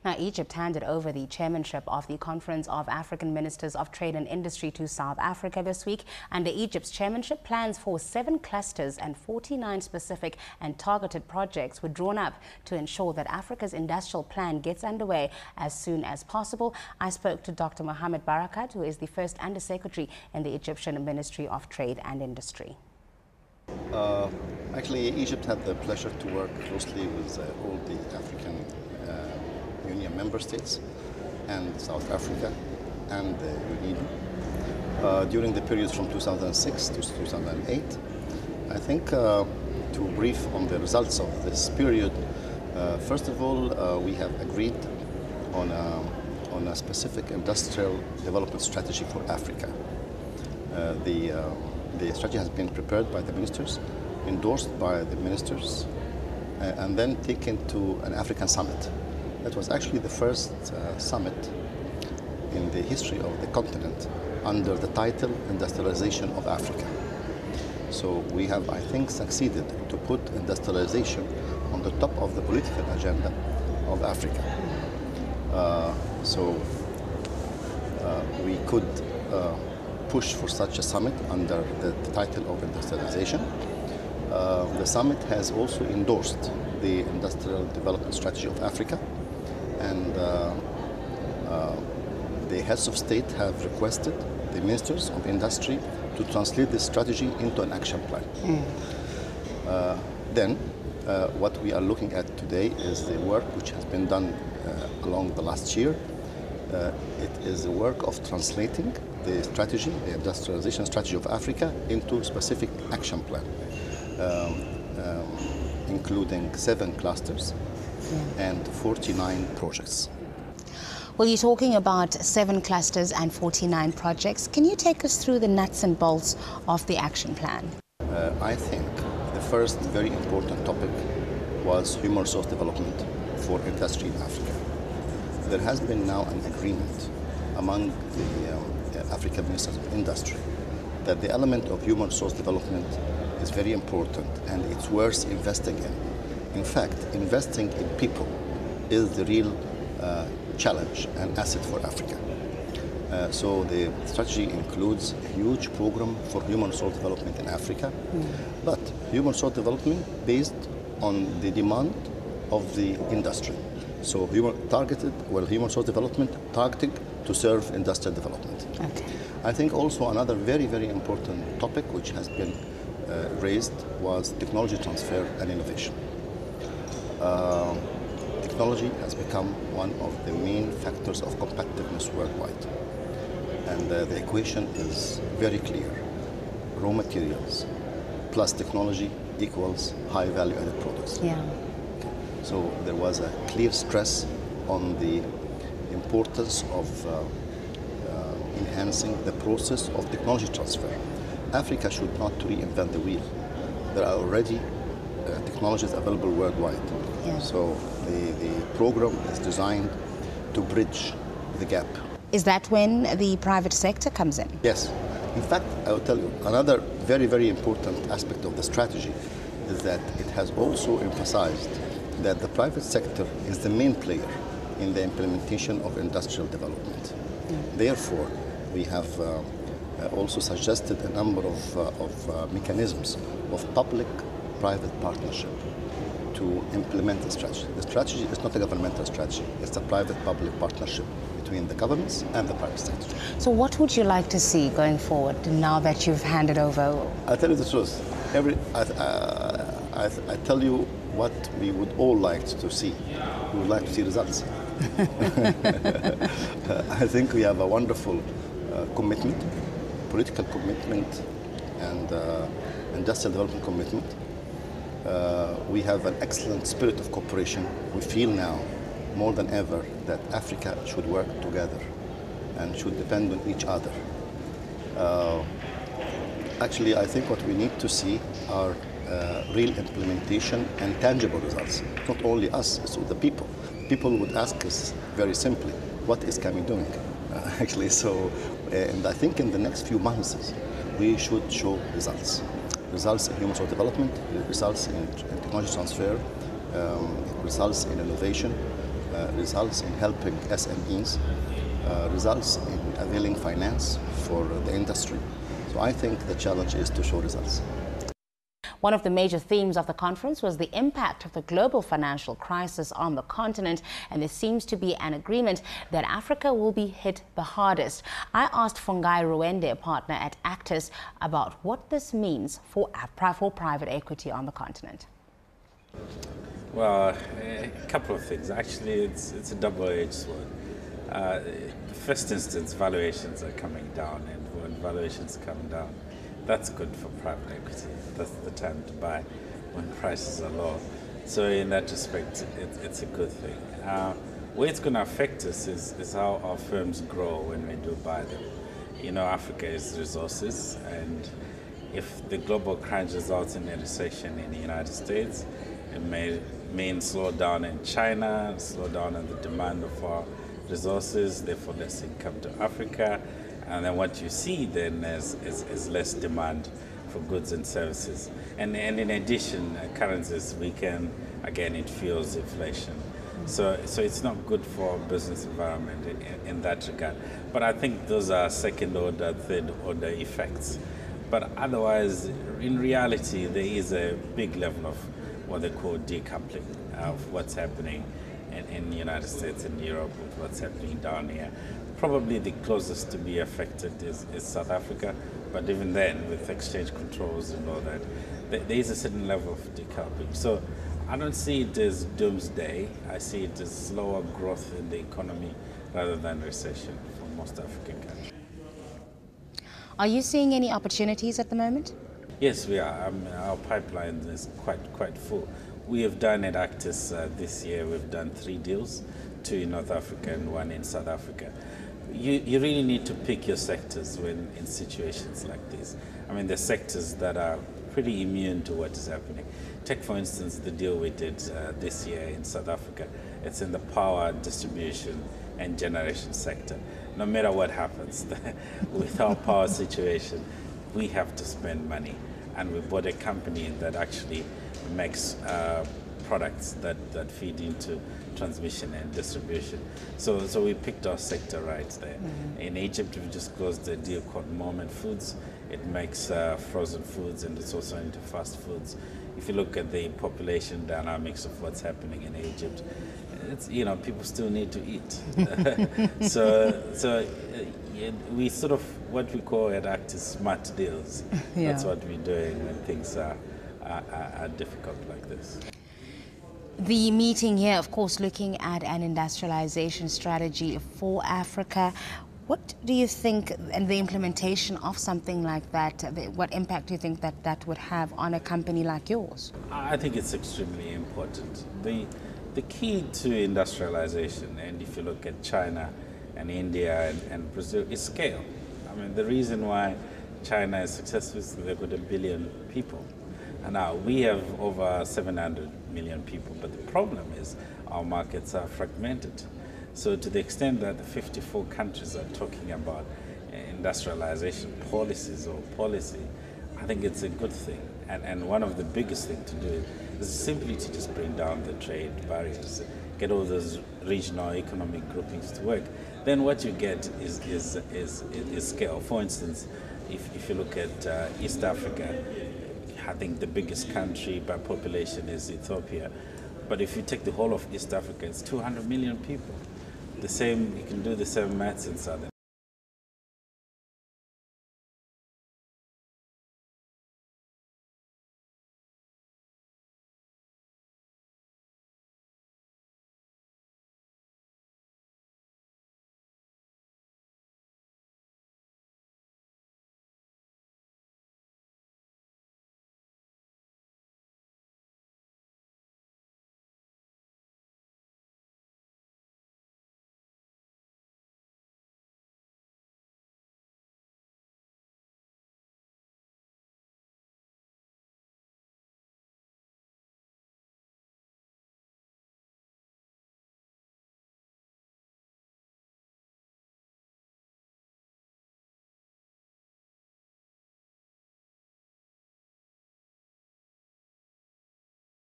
Now, Egypt handed over the chairmanship of the Conference of African Ministers of Trade and Industry to South Africa this week. Under Egypt's chairmanship, plans for 7 clusters and 49 specific and targeted projects were drawn up to ensure that Africa's industrial plan gets underway as soon as possible. I spoke to Dr. Mohamed Barakat, who is the first Undersecretary in the Egyptian Ministry of Trade and Industry. Actually, Egypt had the pleasure to work closely with all the African Union member states and South Africa and UNIDO during the period from 2006 to 2008. I think to brief on the results of this period, first of all, we have agreed on a specific industrial development strategy for Africa. The strategy has been prepared by the ministers, endorsed by the ministers, and then taken to an African summit. That was actually the first summit in the history of the continent under the title Industrialization of Africa. So we have, I think, succeeded to put industrialization on the top of the political agenda of Africa. We could push for such a summit under the title of industrialization. The summit has also endorsed the industrial development strategy of Africa, and the heads of state have requested the ministers of industry to translate this strategy into an action plan. Then what we are looking at today is the work which has been done along the last year. It is the work of translating the strategy, the industrialization strategy of Africa, into a specific action plan, including 7 clusters and 49 projects. Well, you're talking about 7 clusters and 49 projects. Can you take us through the nuts and bolts of the action plan? I think the first very important topic was human resource development for industry in Africa. There has been now an agreement among the African Ministers of Industry that the element of human resource development is very important and it's worth investing in. In fact, investing in people is the real challenge and asset for Africa. So the strategy includes a huge program for human resource development in Africa, but human resource development based on the demand of the industry. So human resource development targeted to serve industrial development. Okay. I think also another very, very important topic which has been raised was technology transfer and innovation. Technology has become one of the main factors of competitiveness worldwide. And the equation is very clear. Raw materials plus technology equals high value added products. Yeah. So there was a clear stress on the importance of enhancing the process of technology transfer. Africa should not reinvent the wheel. There are already technologies available worldwide. Yeah. So the program is designed to bridge the gap. Is that when the private sector comes in? Yes. In fact, I will tell you, another very, very important aspect of the strategy is that it has also emphasized that the private sector is the main player in the implementation of industrial development. Therefore, we have also suggested a number of mechanisms of public-private partnership to implement the strategy. The strategy is not a governmental strategy, it's a private-public partnership between the governments and the private sector. So what would you like to see going forward now that you've handed over? I'll tell you the truth. I tell you what we would all like to see. We would like to see results. I think we have a wonderful commitment, political commitment, and industrial development commitment. We have an excellent spirit of cooperation. We feel now more than ever that Africa should work together and should depend on each other. Actually, I think what we need to see are real implementation and tangible results. Not only us, it's the people. People would ask us very simply, what is CAMI doing? Actually, so, and I think in the next few months, we should show results. Results in human resource development, results in technology transfer, results in innovation, results in helping SMEs, results in availing finance for the industry. So I think the challenge is to show results. One of the major themes of the conference was the impact of the global financial crisis on the continent, and there seems to be an agreement that Africa will be hit the hardest. I asked Fungai Ruende, a partner at Actis, about what this means for private equity on the continent. Well, a couple of things. Actually, it's a double-edged sword. The first instance, valuations are coming down, and when valuations come down, that's good for private equity. That's the time to buy when prices are low. So in that respect, it's a good thing. Where it's going to affect us is how our firms grow when we do buy them. You know, Africa is resources, and if the global crunch results in a recession in the United States, it may mean slow down in China, slow down in the demand of our resources, therefore less income to Africa. And then what you see then is less demand for goods and services. And in addition, currencies weaken, again, it fuels inflation. So it's not good for business environment in that regard. But I think those are second order, third order effects. But otherwise, in reality, there is a big level of what they call decoupling of what's happening in the United States and Europe with what's happening down here. Probably the closest to be affected is South Africa, but even then, with exchange controls and all that, there is a certain level of decoupling. So I don't see it as doomsday. I see it as slower growth in the economy rather than recession for most African countries. Are you seeing any opportunities at the moment? Yes, we are. Our pipeline is quite full. We have done at Actis this year, we've done 3 deals, 2 in North Africa and 1 in South Africa. You really need to pick your sectors when in situations like this. I mean, the sectors that are pretty immune to what is happening. Take, for instance, the deal we did this year in South Africa. It's in the power distribution and generation sector. No matter what happens with our power situation, we have to spend money. And we bought a company that actually makes products that feed into transmission and distribution. So we picked our sector right there. Mm-hmm. In Egypt, we just closed a deal called Moment Foods. It makes frozen foods, and it's also into fast foods. If you look at the population dynamics of what's happening in Egypt, it's, you know, people still need to eat. We sort of, what we call at Actis, smart deals. Yeah. That's what we're doing when things are difficult like this. The meeting here, of course, looking at an industrialization strategy for Africa. What do you think, and the implementation of something like that, what impact do you think that would have on a company like yours? I think it's extremely important. The key to industrialization, and if you look at China and India and Brazil, is scale. I mean, the reason why China is successful is they've got 1 billion people. And now we have over 700 million people, but the problem is our markets are fragmented. So to the extent that the 54 countries are talking about industrialization policies or policy, I think it's a good thing. And one of the biggest things to do is simply to just bring down the trade barriers, get all those regional economic groupings to work. Then what you get is scale. For instance, if you look at East Africa, I think the biggest country by population is Ethiopia. But if you take the whole of East Africa, it's 200 million people. You can do the same maths in Southern